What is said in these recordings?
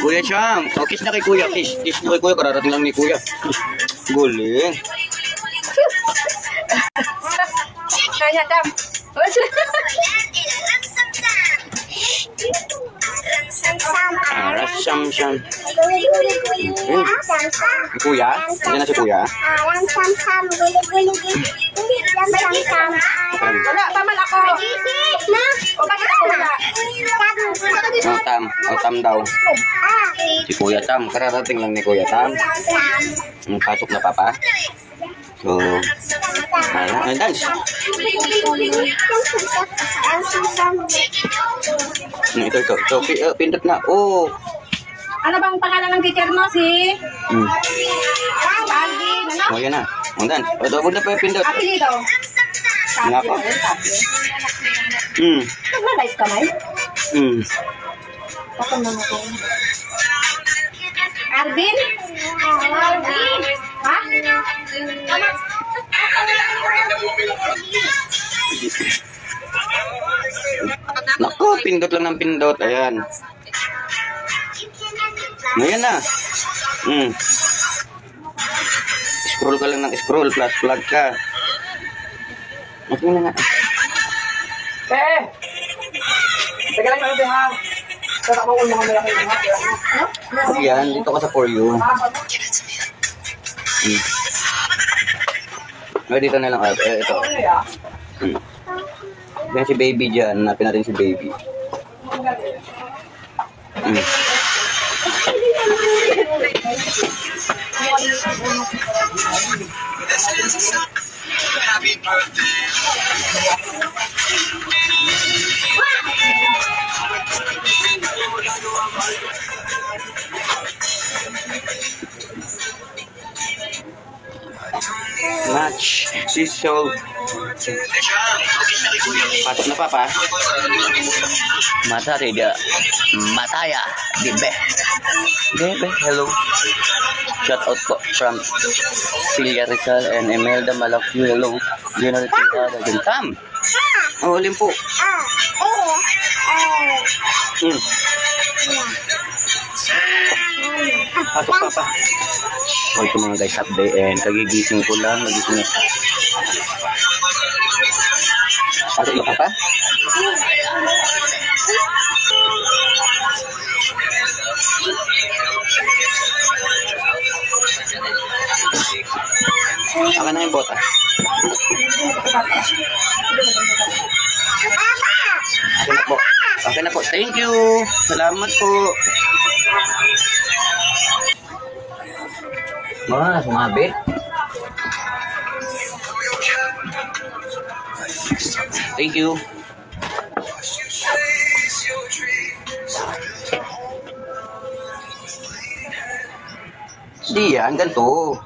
Kuya Cham. O, kiss na kay Kuya. Kiss na kay Kuya. Kararating lang ni Kuya. Guling. Kaya Tam. Sam. Kuya? Hindi na si Kuya? Wala, taman ako. O, bakit ako wala? Tam daw. Si Kuya Tam. Kararating lang ni Kuya Tam. Pasok na papa. So, ayan, dance. Ito. So, pindot na. Oh. Ano bang pangalan ng teacher mo? Si? Alvin, ano? Oh, yan na. Oh, dance. Huwag na pa yung pindot. Apelido? Nga po. Nag-live ka, May? Ako na ako. Arvin? Ha? Naku, pindot lang ng pindot. Ayan. Ngayon na. Scroll ka lang ng scroll. Plus plug ka. Okay na nga. Teka lang yung ha. Tatakbo ko mga malaki ha. Ayan, dito ka sa For You. Dito na lang. Ito. Yan si Baby dyan. Hanapin natin si Baby. Happy birthday. Match. She's so... Pasok na papa. Mata tidak. Mataya. Bebe. Hello. Shout out po from Celia Rizal and Imelda Malakyu. Hello. General Tika. Tam. Oh, ulim po. Pasok papa. Oh, ito mga guys, update and kagigising ko lang, nagising na. Pasok na papa? Akan na yung bota. Okay na po. Thank you. Salamat po. Sumabit. Thank you. Di yan, ganito.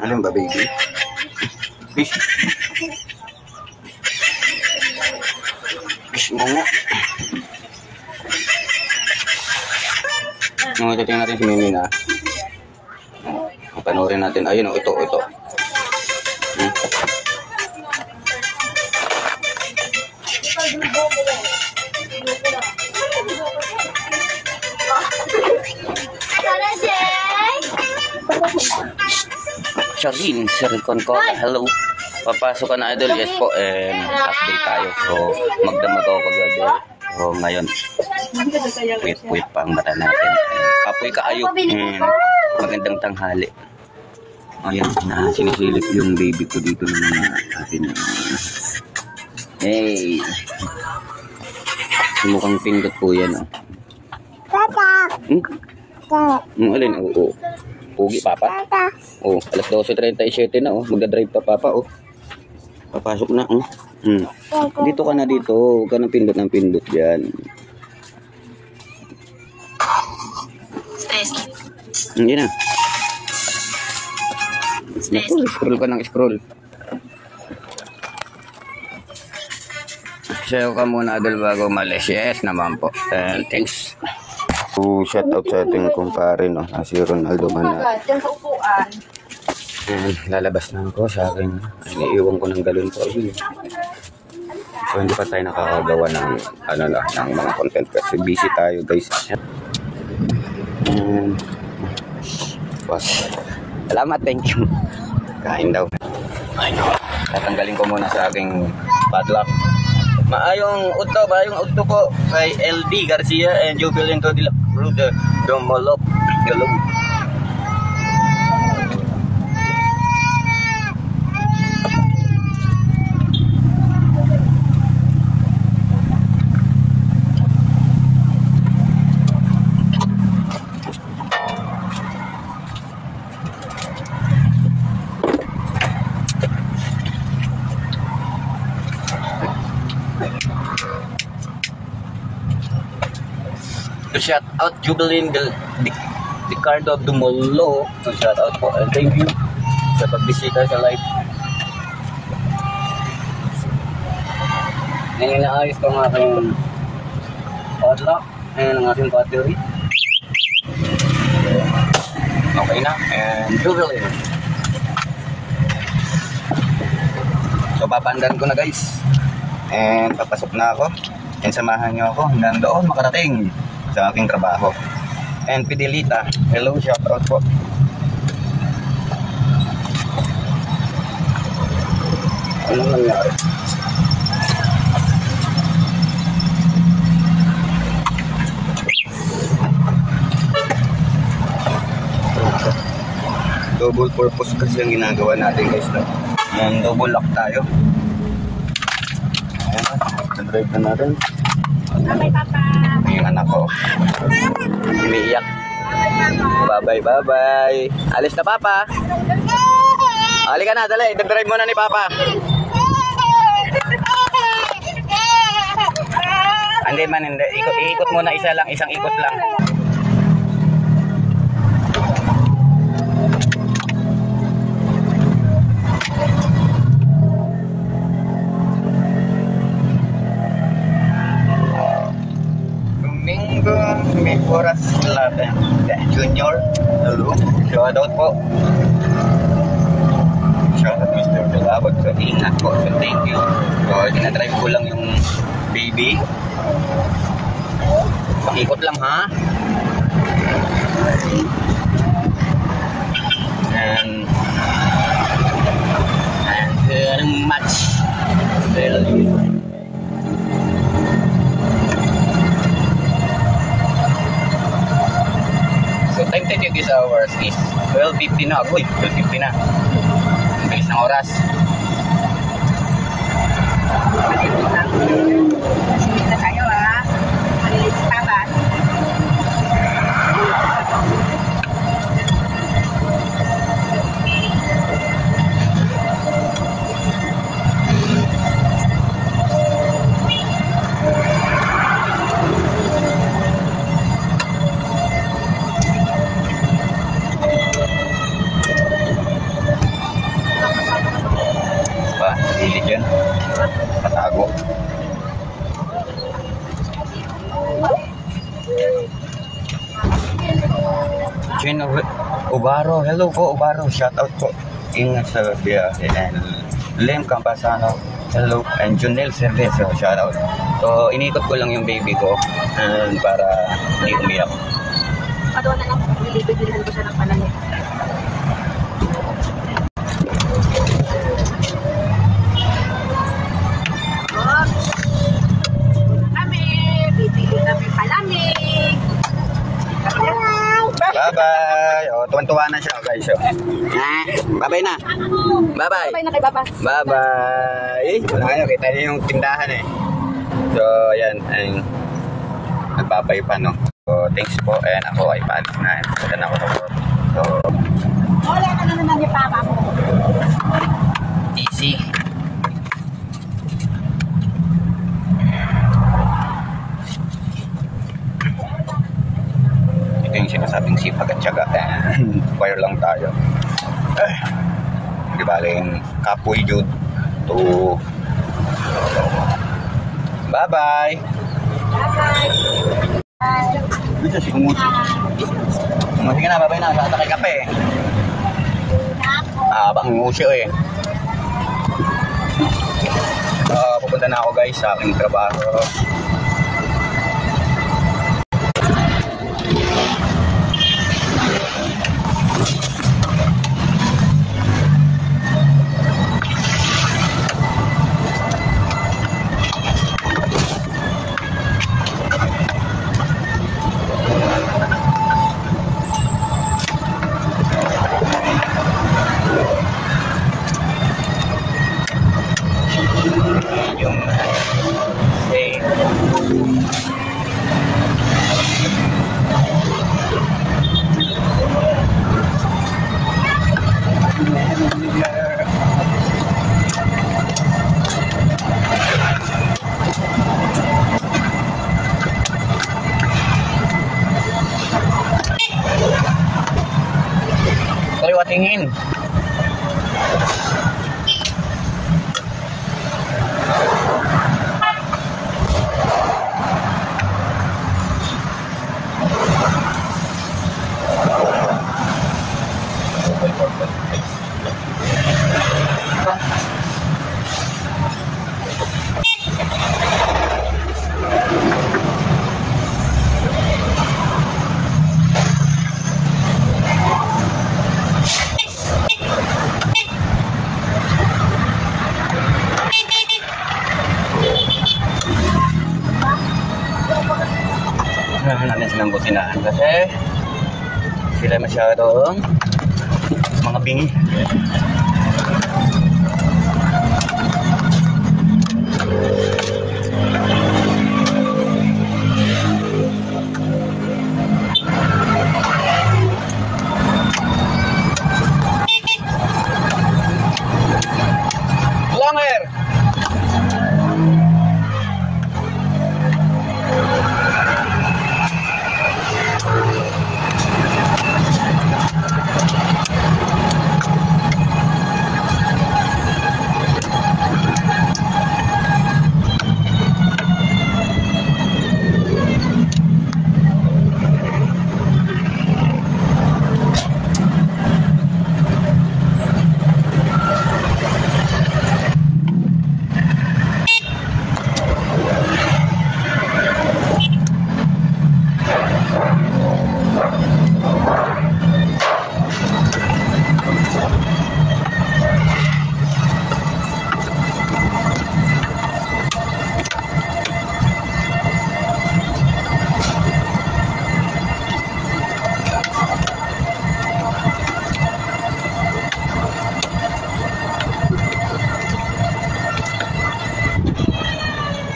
Ano ba, baby? Fish. Fish mo nga. Tingnan natin si Mimi na. Panoorin natin. Ayun, ito. Charlene, Sir Concola, hello. Papasok ka na idol, yes po, and update tayo. So, magdamag ako kagabi. So, ngayon, puwit pa ang mata natin. Kapoy kaayok, magandang tanghali. Ayan, sinisilip yung baby ko dito ng mga atin. Hey! Mukhang pindot po yan, oh. Alin, oo. Pugi, papa? Oh, alas 12:37 na, oh. Magdadrive pa, papa, oh. Papasok na, oh. Dito ka na dito. Huwag ka ng pindot dyan. Hindi na. Naku, scroll ka ng scroll. Sayo ka muna, Adol, bago malis. Yes naman po. And thanks. Shout out sa ating kumpare, no? Si Ronaldo Mana. Lalabas na ako sa akin. Iniiwan ko ng galon po. So hindi pa tayo nakakagawa ng ng mga content kasi busy tayo guys. Boss. Salamat, thank you. Kain daw. Tatanggalin ko muna sa aking padlock. Maayong udto po kay LD Garcia and Jubilin to de la Cruz de Domolop. Hello. To shout out Jubilin the card of Dumolo. To shout out po and thank you sa pagbisita sa live. Ngayon naayos ko ang aking padlock and ang aking battery. Okay na and Jubilin. So papandan ko na guys and papasok na ako and samahan nyo ako hanggang doon makarating sa aking trabaho. And Fidelita, hello, shout out po. Anong nangyari? Double purpose kasi ang ginagawa natin guys, no? And double lock tayo. Ayan, drive na natin. Bye, Papa. Yung anak ko umiiyak. Bye. Alis na Papa. Halika na, dali. Drive mo na ni Papa. Hindi. Iikot muna isang ikot lang. May oras laban. Junior, hello. Shout out po. Shout out Mr. Dalabag. So, ingat po. So, thank you. So, dinadrive ko lang yung baby. Pakikot lang ha. And very much. So time to take this hours is 12:50 na. Uy, 12:50 na. Ang bilis ng oras. Kita tayo ha. Malilit pa ba? Gilid yan. Patago. Jen Ubaro. Hello po Ubaro. Shout out po. Ingat sa biyahe. And Lem Campasano. Hello. And Junel Cervezo. Shout out. So inikot ko lang yung baby ko and para hindi umiyak. Patuwa na lang. Nilibigilhan ko siya ng panangit. Bye-bye. Oh, tuwan-tuwa na siya, guys. So. Bye-bye na. Bye-bye. Bye na kay Papa. Bye-bye. Wala kayo, kita niyo yung tindahan eh. So, ayan. Ay, nagbabay pa, no? So, thanks po. And ako ay paalis na. Sada na ako na po. So, wala ka na naman ni Papa mo. easy. Ito yung sinasabing sipag at syaga. Fire lang tayo. Di baling kapoy jud to. Bye-bye. Bye-bye. Bye. Bisa si kumut. Sige na, bye-bye na. Sa kay kape. Mahabang musyo eh. Pupunta na ako guys sa aking trabaho. Kaliwa tingin. Natin silang kusinahan kasi sila masyadong mga bingi. Langer!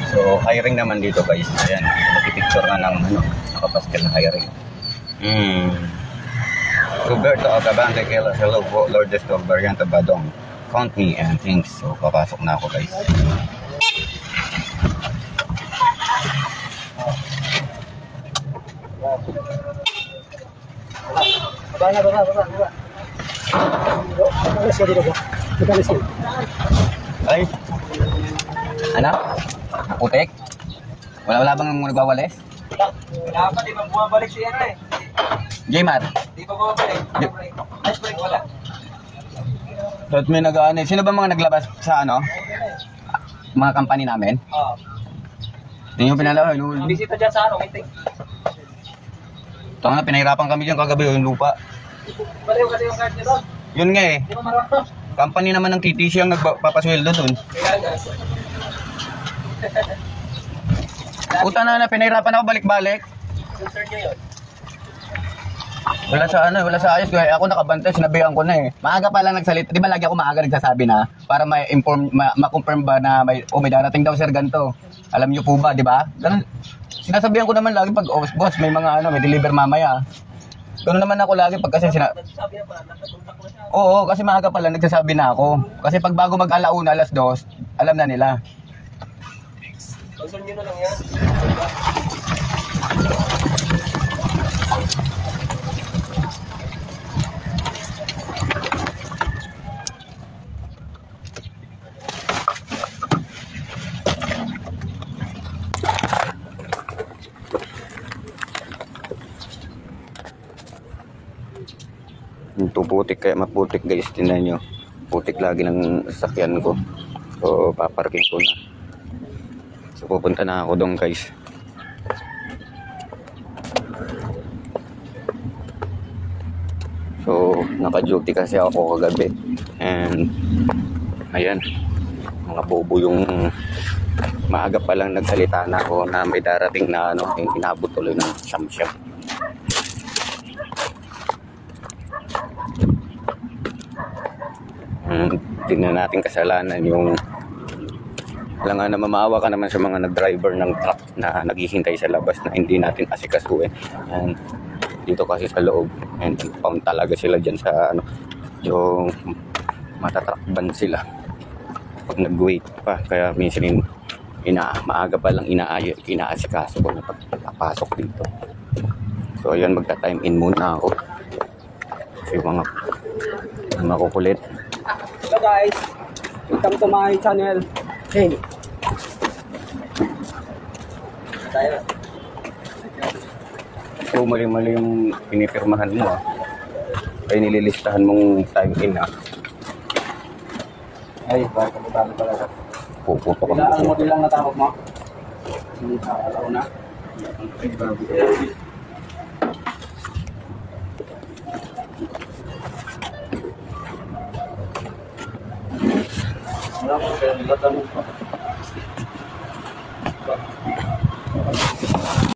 So, hiring naman dito guys. Ayan, nagpipicture na ng nakapaskel na hiring. Roberto Acabante, hello po, Lourdes of Varianta Badong. Count me and thanks. So, papasok na ako guys. Baba. Ay, ano? Putik? Wala bang nagwawalis? Dapat di ba bumabalik siya na eh. J-Mat? Di ba bumabalik? Ice break wala. So, may nag-ano. Sino ba mga naglabas sa ano? Mga company namin? Oo. Hindi nyo pinalaw. Bisita dyan sa ano, meeting. Tanga na, pinahirapan kami dyan kagabi yung lupa. Baliw kasi yung card niya doon. Yun nga eh. Di ba marunong? Company naman ng TTC ang nagpapasweldo dun. Puta na, pinahirapan ako balik-balik. Concern niya yun. Wala sa ayos. Kaya ako nakabantay, sinabihan ko na eh. Maaga pa lang nagsalita. Di ba lagi ako maaga nagsasabi na para ma-confirm ba na may darating daw sir ganito. Alam niyo po ba, di ba? Ganun. Sinasabihan ko naman lagi pag, boss, may mga may deliver mamaya. Ganun naman ako lagi pag kasi Sabi pa, nakatulak ko na siya. Oo, kasi maaga pa lang nagsasabi na ako. Kasi pag bago mag-alauna, alas 2, alam na nila. Concern niyo na lang yan. putik kaya maputik guys. Tingnan nyo. Putik lagi ng sasakyan ko. So paparking ko na. So pupunta na ako doon guys. So naka-duty kasi ako kagabi. And ayan. Mga bobo yung maaga pa lang nagsalita na ako na may darating na ano, yung inabot tuloy ng siyam-siyam. Tingnan natin kasalanan yung wala nga na mamawa ka naman sa mga nag-driver ng truck na naghihintay sa labas na hindi natin asikasuhin. And dito kasi sa loob, and pound talaga sila dyan sa ano, yung matatruck ban sila pag nag-wait pa. Kaya minsan maaga pa lang inaasikaso ko na pagpapasok dito. So ayan, magta-time in muna ako kasi mga makukulit. Hello guys, welcome to my channel. Hey. So mali-mali yung pinipirmahan mo ay nililistahan mong time in Ay, bakit ka ba talaga? puputo ko Ilang mo lang natawag mo? Hindi ka alaw na. Wala ko, kaya nagtatanong pa.